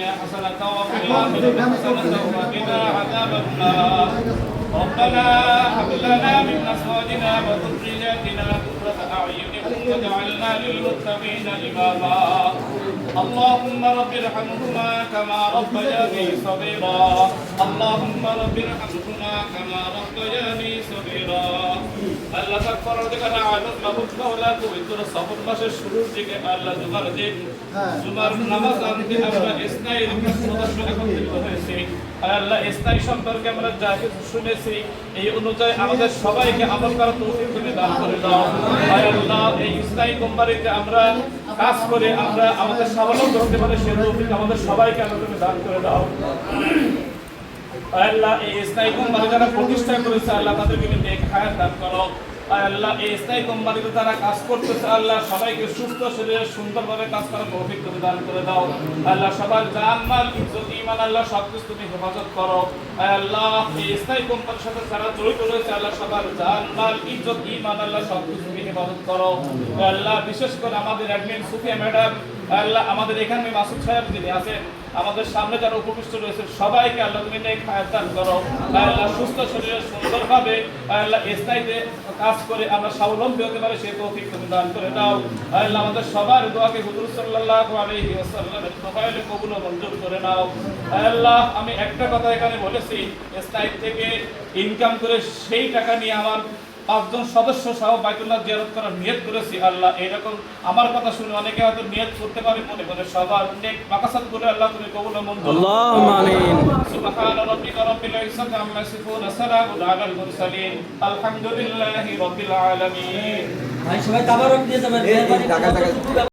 الدنيا حسنة وفي الآخرة حسنة وقنا عذاب النار. ربنا هب لنا من أزواجنا وذرياتنا قرة أعين واجعلنا للمتقين إماما. اللهم رب ارحمهما كما ربياني صغيرا. اللهم رب ارحمهما كما ربياني صغيرا. আল্লাহ পাক পরদিগার আলামিন মাহবুব মাওলা পবিত্র সফর মাসের শুরুর দিকে আল্লাহ জুমার দিন জুমার নামাজ আনতে আমরা ইসনাইর সদস্য একত্রিত হয়েছি। আল্লাহ ইসনাই সম্পর্কে আমরা যা কিছু শুনেছি এই অনুযায়ী আমাদের সবাইকে আমল করার তৌফিক তুমি দান করে দাও। আল্লাহ এই ইসনাই কোম্পানিতে আমরা কাজ করে আমরা আমাদের স্বাবলম্বী হতে পারি সেই তৌফিক আমাদের সবাইকে আল্লাহ তুমি দান করে দাও। আল্লাহ এই ইসলামী কোম্পানি যারা প্রতিষ্ঠা করেছে আল্লাহ তাদেরকে নেক হায়াত দান করো। আল্লাহ এই ইসলামী কোম্পানিতে যারা কাজ করতেছে আল্লাহ সবাইকে সুস্থ শরীরে সুন্দরভাবে কাজ করার তৌফিক তুমি দান করে দাও। আল্লাহ সবার জান মাল ইজ্জত ঈমান আল্লাহ সবকিছু তুমি হেফাজত করো। আল্লাহ এই ইসলামী কোম্পানির সাথে যারা জড়িত রয়েছে আল্লাহ সবার জান মাল ইজ্জত ঈমান আল্লাহ সবকিছু তুমি হেফাজত করো। আল্লাহ বিশেষ করে আমাদের অ্যাডমিন সুফিয়া ম্যাডাম আল্লাহ আমাদের এখানে মাসুদ সাহেব যিনি আছেন আমাদের সামনে যারা উপবিষ্ট রয়েছে সবাইকে আল্লাহ তুমি নেক হায়াত দান করো। আল্লাহ সুস্থ শরীরে সুন্দরভাবে আল্লাহ ইসলাইতে কাজ করে আমরা স্বাবলম্বী হতে পারি সেই তৌফিক তুমি দান করে দাও। আল্লাহ আমাদের সবার দোয়াকে হুজুর সাল্লাল্লাহু আলাইহি ওয়াসাল্লামের তোফায়েলে কবুল ও মঞ্জুর করে নাও। আল্লাহ আমি একটা কথা এখানে বলেছি ইসলাইত থেকে ইনকাম করে সেই টাকা নিয়ে আমার 5 জন সদস্য সহ বাইতুল্লাহ জিয়ারত করার নিয়ত করেছি। আল্লাহ এরকম আমার কথা শুনে অনেকে হয়তো নিয়ত করতে পারে মনে করে সবার নেক মাকাসাদ করে আল্লাহ তুমি কবুল ও মঞ্জুর আল্লাহুম্মা আমিন। সুবহান রাব্বিকা রাব্বিল ইজ্জাতি আম্মা ইয়াসিফুন সালামুন আলাল মুরসালিন আলহামদুলিল্লাহি রাব্বিল আলামিন। ভাই সবাই তাবারক দিয়ে যাবেন।